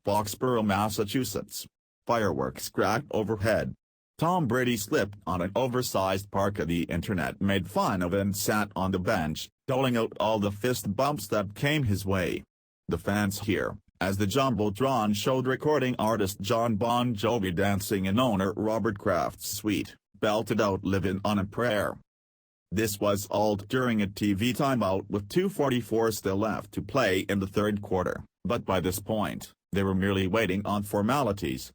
Foxborough, Massachusetts. Fireworks cracked overhead. Tom Brady slipped on an oversized parka. The internet made fun of and sat on the bench, doling out all the fist bumps that came his way. The fans here, as the Jumbotron showed recording artist Jon Bon Jovi dancing in owner Robert Kraft's suite, belted out "Livin On A Prayer." This was all during a TV timeout with 2:44 still left to play in the third quarter, but by this point, they were merely waiting on formalities.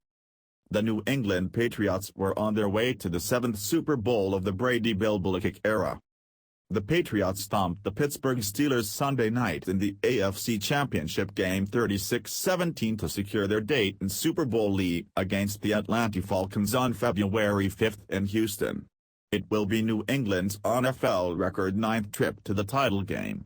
The New England Patriots were on their way to the 7th Super Bowl of the Brady-Bill Belichick era. The Patriots stomped the Pittsburgh Steelers Sunday night in the AFC Championship Game 36-17 to secure their date in Super Bowl league against the Atlanta Falcons on February 5 in Houston. It will be New England's NFL record 9th trip to the title game.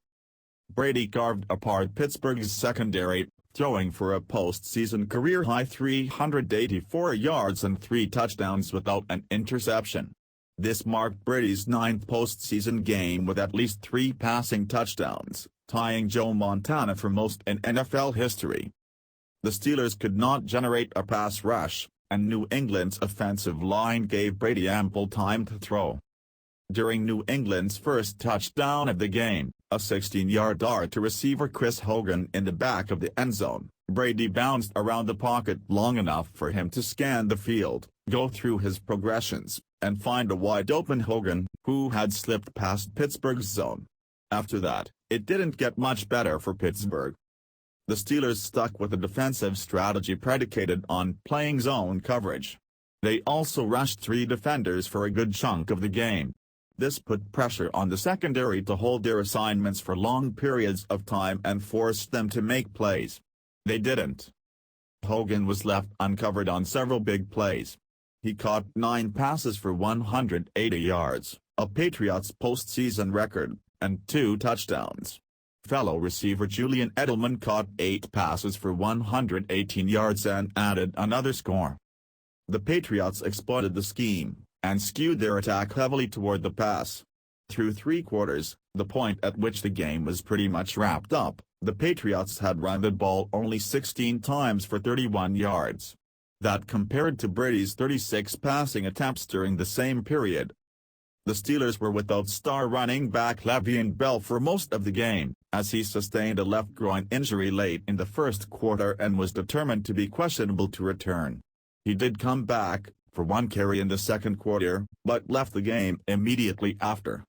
Brady carved apart Pittsburgh's secondary, throwing for a postseason career-high 384 yards and 3 touchdowns without an interception. This marked Brady's 9th postseason game with at least 3 passing touchdowns, tying Joe Montana for most in NFL history. The Steelers could not generate a pass rush, and New England's offensive line gave Brady ample time to throw. During New England's first touchdown of the game, a 16-yard dart to receiver Chris Hogan in the back of the end zone, Brady bounced around the pocket long enough for him to scan the field, go through his progressions, and find a wide-open Hogan, who had slipped past Pittsburgh's zone. After that, it didn't get much better for Pittsburgh. The Steelers stuck with a defensive strategy predicated on playing zone coverage. They also rushed 3 defenders for a good chunk of the game. This put pressure on the secondary to hold their assignments for long periods of time and forced them to make plays. They didn't. Hogan was left uncovered on several big plays. He caught 9 passes for 180 yards, a Patriots postseason record, and 2 touchdowns. Fellow receiver Julian Edelman caught 8 passes for 118 yards and added another score. The Patriots exploited the scheme, and skewed their attack heavily toward the pass. Through 3 quarters, the point at which the game was pretty much wrapped up, the Patriots had run the ball only 16 times for 31 yards. That compared to Brady's 36 passing attempts during the same period. The Steelers were without star running back Le'Veon Bell for most of the game, as he sustained a left groin injury late in the first quarter and was determined to be questionable to return. He did come back, for 1 carry in the second quarter, but left the game immediately after.